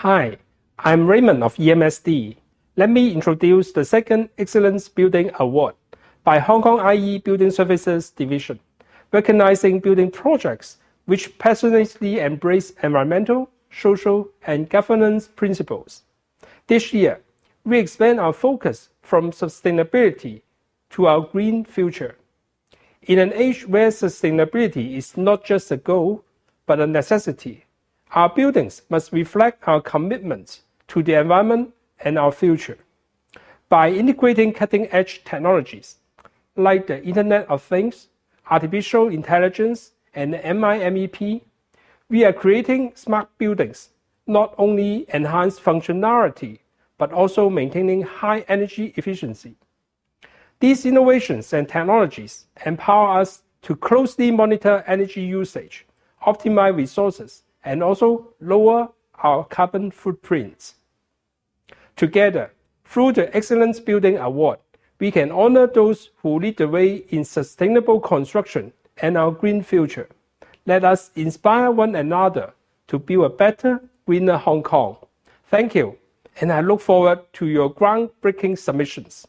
Hi, I'm Raymond of EMSD. Let me introduce the second Excellence Building Award by Hong Kong IE Building Services Division, recognizing building projects which passionately embrace environmental, social, and governance principles. This year, we expand our focus from sustainability to our green future. In an age where sustainability is not just a goal, but a necessity, our buildings must reflect our commitment to the environment and our future. By integrating cutting-edge technologies like the Internet of Things, artificial intelligence, and MIMEP, we are creating smart buildings, not only enhance functionality, but also maintaining high energy efficiency. These innovations and technologies empower us to closely monitor energy usage, optimize resources, and also lower our carbon footprints. Together, through the Excellence Building Award, we can honor those who lead the way in sustainable construction and our green future. Let us inspire one another to build a better, greener Hong Kong. Thank you, and I look forward to your groundbreaking submissions.